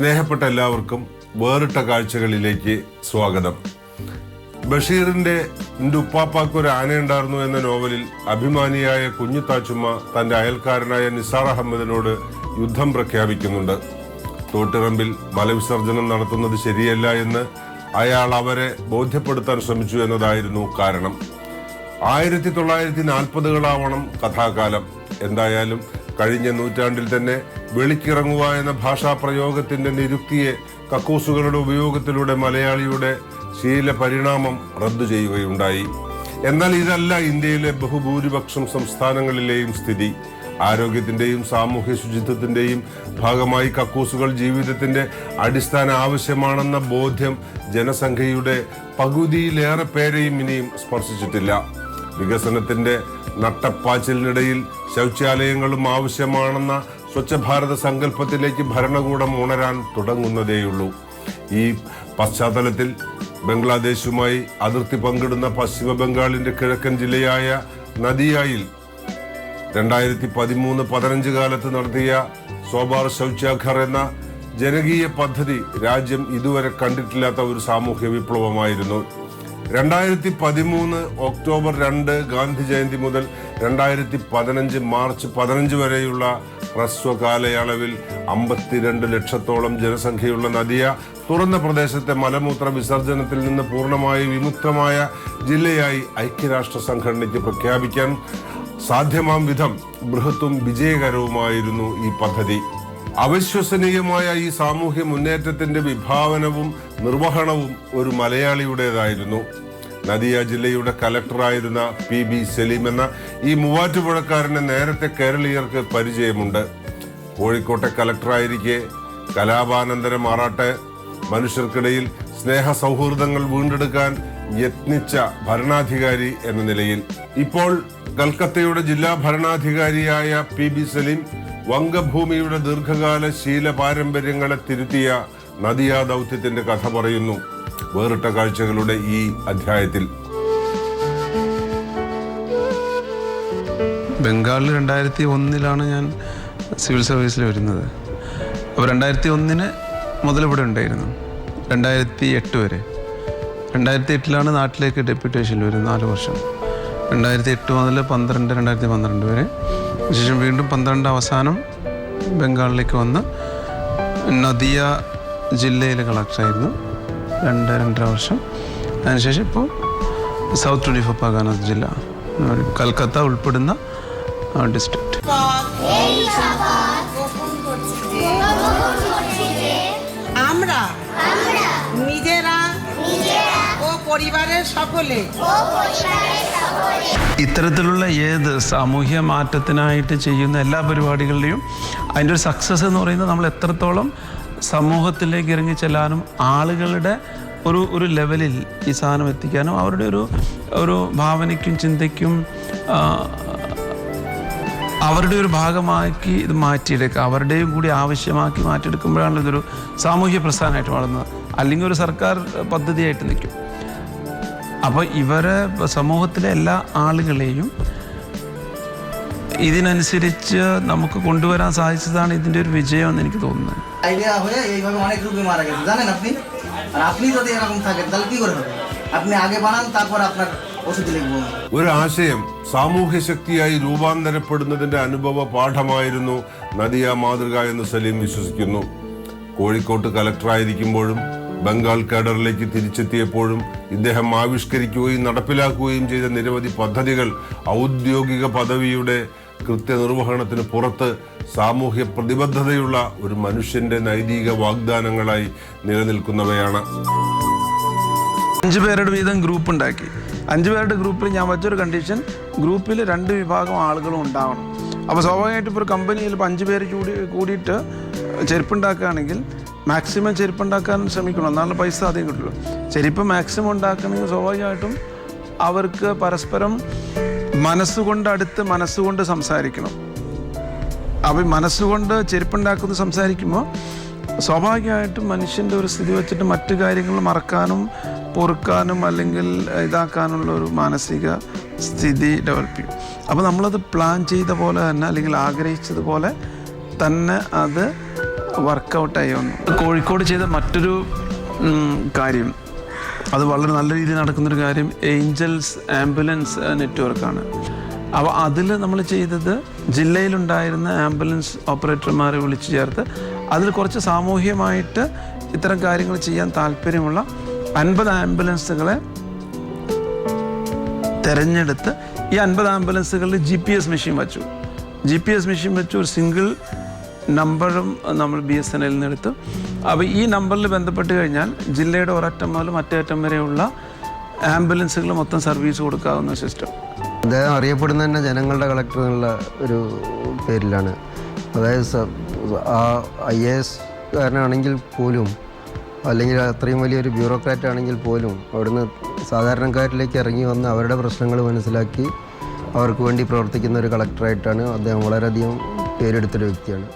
സ്നേഹപ്പെട്ട എല്ലാവർക്കും വേറിട്ട കാഴ്ചകളിലേക്ക് സ്വാഗതം. ബഷീറിന്റെ "എൻ്റെ ഉപ്പാപ്പാക്കൊരു ആനയുണ്ടായിരുന്നു" എന്ന നോവലിൽ അഭിമാനിയായ കുഞ്ഞുത്താച്ചുമ്മ തന്റെ അയൽക്കാരനായ നിസാർ അഹമ്മദിനോട് യുദ്ധം പ്രഖ്യാപിക്കുന്നുണ്ട്. തോട്ടിറമ്പിൽ മലവിസർജനം നടത്തുന്നത് ശരിയല്ല എന്ന് അയാൾ അവരെ ബോധ്യപ്പെടുത്താൻ ശ്രമിച്ചു എന്നതായിരുന്നു കാരണം. 1940കളാവണം കഥാകാലം. എന്തായാലും കഴിഞ്ഞ നൂറ്റാണ്ടിൽ തന്നെ വെളിക്കിറങ്ങുക എന്ന ഭാഷാ പ്രയോഗത്തിന്റെ നിരുക്തിയെ കക്കൂസുകളുടെ ഉപയോഗത്തിലൂടെ മലയാളിയുടെ ശീലപരിണാമം റദ്ദു ചെയ്യുകയുണ്ടായി. എന്നാൽ ഇതല്ല ഇന്ത്യയിലെ ബഹുഭൂരിപക്ഷം സംസ്ഥാനങ്ങളിലെയും സ്ഥിതി. ആരോഗ്യത്തിന്റെയും സാമൂഹ്യ ശുചിത്വത്തിന്റെയും ഭാഗമായി കക്കൂസുകൾ ജീവിതത്തിന്റെ അടിസ്ഥാന ആവശ്യമാണെന്ന ബോധ്യം ജനസംഖ്യയുടെ പകുതിയിലേറെ പേരെയും ഇനിയും സ്പർശിച്ചിട്ടില്ല. വികസനത്തിന്റെ നട്ടപ്പാച്ചിലിനിടയിൽ ശൗചാലയങ്ങളും ആവശ്യമാണെന്ന സ്വച്ഛ ഭാരത സങ്കല്പത്തിലേക്ക് ഭരണകൂടം ഉണരാൻ തുടങ്ങുന്നതേയുള്ളൂ. ഈ പശ്ചാത്തലത്തിൽ ബംഗ്ലാദേശുമായി അതിർത്തി പങ്കിടുന്ന പശ്ചിമ ബംഗാളിന്റെ കിഴക്കൻ ജില്ലയായ നദിയായിൽ 2013-15 കാലത്ത് നടത്തിയ സോബാർ ശൗചാഘർ എന്ന ജനകീയ പദ്ധതി രാജ്യം ഇതുവരെ കണ്ടിട്ടില്ലാത്ത ഒരു സാമൂഹ്യ വിപ്ലവമായിരുന്നു. 2013 ഒക്ടോബർ 2 ഗാന്ധി ജയന്തി മുതൽ 2015 മാർച്ച് 15 വരെയുള്ള ഹ്രസ്വ കാലയളവിൽ 52 ലക്ഷത്തോളം ജനസംഖ്യയുള്ള നദിയ തുറന്ന പ്രദേശത്തെ മലമൂത്ര വിസർജനത്തിൽ നിന്ന് പൂർണ്ണമായി വിമുക്തമായ ജില്ലയായി ഐക്യരാഷ്ട്ര സംഘടനയ്ക്ക് പ്രഖ്യാപിക്കാൻ സാധ്യമാം വിധം ബൃഹത്തും വിജയകരവുമായിരുന്നു ഈ പദ്ധതി. അവിശ്വസനീയമായ ഈ സാമൂഹ്യ മുന്നേറ്റത്തിന്റെ വിഭാവനവും നിർവഹണവും ഒരു മലയാളിയുടേതായിരുന്നു. നദിയ ജില്ലയുടെ കലക്ടറായിരുന്ന PB സലീം എന്ന ഈ മൂവാറ്റുപുഴക്കാരനെ നേരത്തെ കേരളീയർക്ക് പരിചയമുണ്ട്. കോഴിക്കോട്ടെ കലക്ടറായിരിക്കെ കലാപാനന്തരം മാറാട്ടെ മനുഷ്യർക്കിടയിൽ സ്നേഹ സൗഹൃദങ്ങൾ വീണ്ടെടുക്കാൻ യത്നിച്ച ഭരണാധികാരി എന്ന നിലയിൽ ഇപ്പോൾ കൽക്കത്തയുടെ ജില്ലാ ഭരണാധികാരിയായ PB സലീം വംഗഭൂമിയുടെ ദീർഘകാല ശീല പാരമ്പര്യങ്ങളെ തിരുത്തിയ നദിയ ദൗത്യത്തിന്റെ കഥ പറയുന്നു വേറിട്ട കാഴ്ചകളുടെ ഈ അധ്യായത്തിൽ. ബംഗാളിൽ 2001 ഞാൻ സിവിൽ സർവീസിൽ വരുന്നത്. അപ്പോൾ 2001 മുതൽ ഇവിടെ ഉണ്ടായിരുന്നു, 2008 വരെ. 2008 നാട്ടിലേക്ക് ഡെപ്യൂട്ടേഷനിൽ വരുന്നത് 4 വർഷം. 2008 മുതൽ 2012 വരെ. ശേഷം വീണ്ടും 12 അവസാനം ബംഗാളിലേക്ക് വന്ന് നദിയ ജില്ലയിലെ കളക്ടറായിരുന്നു 2.5 വർഷം. അതിനുശേഷം ഇപ്പോൾ സൗത്ത് 24 പർഗാനാസ് ജില്ല, കൽക്കത്ത ഉൾപ്പെടുന്ന ഡിസ്ട്രിക്ട്. ഇത്തരത്തിലുള്ള ഏത് സാമൂഹ്യ മാറ്റത്തിനായിട്ട് ചെയ്യുന്ന എല്ലാ പരിപാടികളുടെയും അതിൻ്റെ ഒരു സക്സസ് എന്ന് പറയുന്നത് നമ്മൾ എത്രത്തോളം സമൂഹത്തിലേക്ക് ഇറങ്ങി ചെല്ലാനും ആളുകളുടെ ഒരു ലെവലിൽ ഈ സാധനം എത്തിക്കാനും അവരുടെ ഒരു ഭാവനയ്ക്കും ചിന്തയ്ക്കും അവരുടെ ഒരു ഭാഗമാക്കി ഇത് മാറ്റിയെടുക്കുക, അവരുടെയും കൂടി ആവശ്യമാക്കി മാറ്റിയെടുക്കുമ്പോഴാണ് ഇതൊരു സാമൂഹ്യ പ്രസ്ഥാനമായിട്ട് വളർന്നത്. അല്ലെങ്കിൽ ഒരു സർക്കാർ പദ്ധതിയായിട്ട് നിൽക്കും. അപ്പോൾ ഇവരെ സമൂഹത്തിലെ എല്ലാ ആളുകളെയും ഇതിനനുസരിച്ച് നമുക്ക് കൊണ്ടുവരാൻ സാധിച്ചതാണ് ഇതിൻ്റെ ഒരു വിജയം എന്ന് എനിക്ക് തോന്നുന്നത്. আইডিয়া হয়ে এইভাবে অনেক রোগী মারা গেছে জানেন আপনি। আর আপনি যদি এরকম থাকেন তাহলে কি করে হবে? আপনি আগে বানান, তারপর আপনার ওষুধ লিখবো. ഒരു ആശയം സാമൂഹ്യ ശക്തിയായി രൂപാന്തരപ്പെടുന്നതിന്റെ അനുഭവ പാഠമായിരുന്നു നദിയ മാതൃക എന്ന് സലീം വിശ്വസിക്കുന്നു. കോഴിക്കോട്ട് കലക്ടറായിരിക്കുമ്പോഴും ബംഗാൾ കേഡറിലേക്ക് തിരിച്ചെത്തിയപ്പോഴും ഇദ്ദേഹം ആവിഷ്കരിക്കുകയും നടപ്പിലാക്കുകയും ചെയ്ത നിരവധി പദ്ധതികൾ ഔദ്യോഗിക പദവിയുടെ കൃത്യനിർവഹണത്തിന് പുറത്ത് സാമൂഹ്യ പ്രതിബദ്ധതയുള്ള ഒരു മനുഷ്യന്റെ നൈതിക വാഗ്ദാനങ്ങളായി നിലനിൽക്കുന്നവയാണ്. 5 പേരുടെ വീതം ഗ്രൂപ്പ് ഉണ്ടാക്കി. 5 പേരുടെ ഗ്രൂപ്പിൽ ഞാൻ വച്ചൊരു കണ്ടീഷൻ, ഗ്രൂപ്പിൽ 2 വിഭാഗം ആളുകളും ഉണ്ടാവണം. അപ്പോൾ സ്വാഭാവികമായിട്ടും ഇപ്പോൾ ഒരു കമ്പനിയിൽ 5 പേര് കൂടിയിട്ട് ചെരുപ്പുണ്ടാക്കുകയാണെങ്കിൽ മാക്സിമം ചെരുപ്പുണ്ടാക്കാൻ ശ്രമിക്കണം, എന്നാലും പൈസ അധികം കിട്ടുള്ളൂ. ചെരുപ്പ് മാക്സിമം ഉണ്ടാക്കണമെങ്കിൽ സ്വാഭാവികമായിട്ടും അവർക്ക് പരസ്പരം മനസ്സുകൊണ്ട് സംസാരിക്കണം. അപ്പോൾ മനസ്സുകൊണ്ട് ചെരുപ്പുണ്ടാക്കുന്ന സംസാരിക്കുമ്പോൾ സ്വാഭാവികമായിട്ടും മനുഷ്യൻ്റെ ഒരു സ്ഥിതി വെച്ചിട്ട് മറ്റു കാര്യങ്ങൾ മറക്കാനും പൊറുക്കാനും അല്ലെങ്കിൽ ഇതാക്കാനുള്ള ഒരു മാനസിക സ്ഥിതി ഡെവലപ്പ് ചെയ്യും. അപ്പോൾ നമ്മളത് പ്ലാൻ ചെയ്ത പോലെ തന്നെ അല്ലെങ്കിൽ ആഗ്രഹിച്ചതുപോലെ തന്നെ അത് വർക്കൗട്ടായി വന്നു. കോഴിക്കോട് ചെയ്ത മറ്റൊരു കാര്യം, അത് വളരെ നല്ല രീതിയിൽ നടക്കുന്നൊരു കാര്യം, ഏഞ്ചൽസ് ആംബുലൻസ് നെറ്റ്വർക്കാണ്. അപ്പോൾ അതിൽ നമ്മൾ ചെയ്തത് ജില്ലയിലുണ്ടായിരുന്ന ആംബുലൻസ് ഓപ്പറേറ്റർമാരെ വിളിച്ചു ചേർത്ത് അതിൽ കുറച്ച് സാമൂഹ്യമായിട്ട് ഇത്തരം കാര്യങ്ങൾ ചെയ്യാൻ താല്പര്യമുള്ള 50 ആംബുലൻസുകളെ തിരഞ്ഞെടുത്ത് ഈ 50 ആംബുലൻസുകളിൽ GPS മെഷീൻ വെച്ചു. GPS മെഷീൻ വെച്ച് ഒരു സിംഗിൾ നമ്പറും നമ്മൾ BSNL നിന്ന് എടുത്തു. അപ്പോൾ ഈ നമ്പറിൽ ബന്ധപ്പെട്ട് കഴിഞ്ഞാൽ ജില്ലയുടെ ഒരറ്റം മുതൽ മറ്റേ അറ്റം വരെയുള്ള ആംബുലൻസുകൾ മൊത്തം സർവീസ് കൊടുക്കാവുന്ന സിസ്റ്റം. അദ്ദേഹം അറിയപ്പെടുന്ന തന്നെ ജനങ്ങളുടെ കളക്ടർ എന്നുള്ള ഒരു പേരിലാണ്. അതായത് ആ IAS കാരനാണെങ്കിൽ പോലും, അല്ലെങ്കിൽ അത്രയും വലിയൊരു ബ്യൂറോക്രാറ്റ് ആണെങ്കിൽ പോലും അവിടുന്ന് സാധാരണക്കാരിലേക്ക് ഇറങ്ങി വന്ന് അവരുടെ പ്രശ്നങ്ങൾ മനസ്സിലാക്കി അവർക്ക് വേണ്ടി പ്രവർത്തിക്കുന്ന ഒരു കളക്ടറായിട്ടാണ് അദ്ദേഹം വളരെയധികം പേരെടുത്തൊരു വ്യക്തിയാണ്.